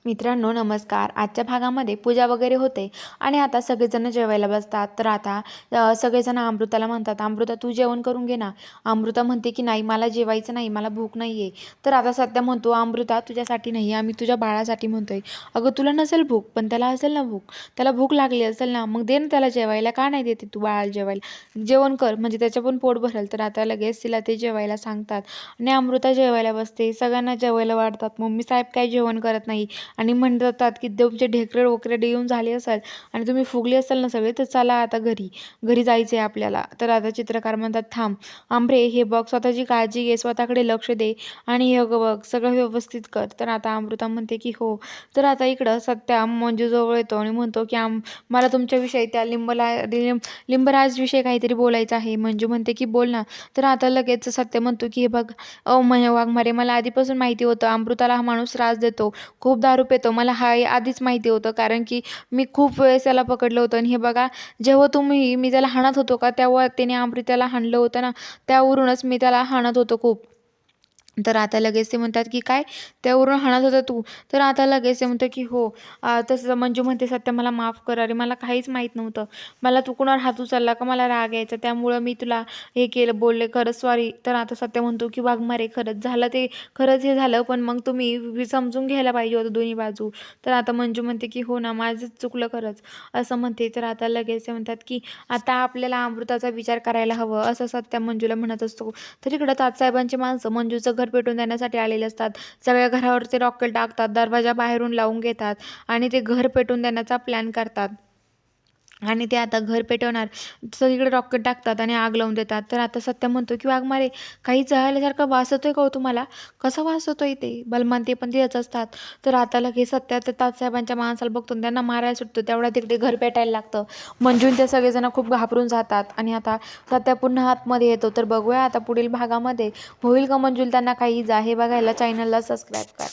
मित्रांनो नमस्कार. आजच्या भागामध्ये पूजा वगैरे होते आणि आता सगळेजण जेवायला बसतात. तर आता सगळेजण अमृताला म्हणतात, "अमृता तू जेवण करून घे ना." अमृता म्हणते की "नाही मला जेवायचं नाही, मला भूक नाही आहे." तर आता सत्या म्हणतो, "अमृता तुझ्यासाठी नाही, आम्ही तुझ्या बाळासाठी म्हणतोय." "अगं तुला नसेल भूक, पण त्याला असेल ना भूक. त्याला भूक लागली असेल ना, मग दे ना त्याला जेवायला. का नाही देते तू बाळाला जेवायला? जेवण कर म्हणजे त्याचं पण पोट भरेल." तर आता लगेच तिला ते जेवायला सांगतात आणि अमृता जेवायला बसते. सगळ्यांना जेवायला वाढतात. मम्मी साहेब काय जेवण करत नाही आणि म्हणतात की तुमचे ढेकळे वगैरे येऊन झाले असेल आणि तुम्ही फुगले असाल ना सगळे, तर चला आता घरी घरी जायचं आहे आपल्याला. तर आता चित्रकार म्हणतात, "थांब आंबरे, हे बघ स्वतःची काळजी घे, स्वतःकडे लक्ष दे आणि हे बघ सगळं व्यवस्थित कर." तर आता अमृता म्हणते की हो. तर आता इकडं सत्या मंजूजवळ येतो आणि म्हणतो की मला तुमच्याविषयी त्या लिंबराजविषयी काहीतरी बोलायचं आहे. मंजू म्हणते की बोल ना. तर आता लगेच सत्य म्हणतो की हे बघ वाघमारे, मला आधीपासून माहिती होतं अमृताला हा माणूस त्रास देतो, खूप दारू पितो. मला हा आधीच माहिती होतं, कारण की मी खूप वेळेस त्याला पकडलं होतं आणि हे बघा जेव्हा मी त्याला हाणत होतो का, तेव्हा त्याने अमृताला हाणलं होतं ना, त्यावरूनच मी त्याला हाणत होतो खूप. तर आता लगेच ते म्हणतात की "काय? त्यावरून हाणत होता तू?" तर आता लगेच ते म्हणतं की "हो." तसं मंजू म्हणते, "सत्य मला माफ कर. अरे मला काहीच माहीत नव्हतं. मला तू कुणावर हात उचलला का मला राग यायचा, त्यामुळं मी तुला हे केलं, बोलले. खरंच सॉरी." तर आता सत्य म्हणतो की "वाघमारे खरंच झालं ते, खरंच हे झालं, पण मग तुम्ही समजून घ्यायला पाहिजे होतं दोन्ही बाजू." तर आता मंजू म्हणते की "हो ना, माझंच चुकलं खरंच." असं म्हणते. तर आता लगेच ते म्हणतात की "आता आपल्याला अमृताचा विचार करायला हवं." असं सत्य मंजूला म्हणत असतो. तर इकडं तात्साहेबांची माणसं मंजूचं घर पेटवून देण्यासाठी आलेले असतात. सगळ्या घरावरती रॉकेल टाकतात, दरवाजा बाहेरून लावून घेतात आणि ते घर पेटवून देण्याचा प्लॅन करतात. आणि ते आता घर पेटवणार, सगळीकडे रॉकेट टाकतात आणि आग लावून देतात. तर आता सत्य म्हणतो की "वाघमारे, काही जळाल्यासारखं वास येतोय का हो तुम्हाला? कसा वास येतोय ते?" बलमान ते पण तिथेच असतात. तर आता लगेच सत्या त्या तात्यासाहेबांच्या माणसाला बघतो आणि त्यांना मारायला सुटतो. तेवढ्या तिकडे घर पेटायला लागतं. मंजून ते सगळेजण खूप घाबरून जातात आणि आता सत्या पुन्हा आतमध्ये येतो. तर बघूया आता पुढील भागामध्ये होईल का मंजूला त्यांना काही इजा? हे बघायला चॅनलला सबस्क्राईब करा.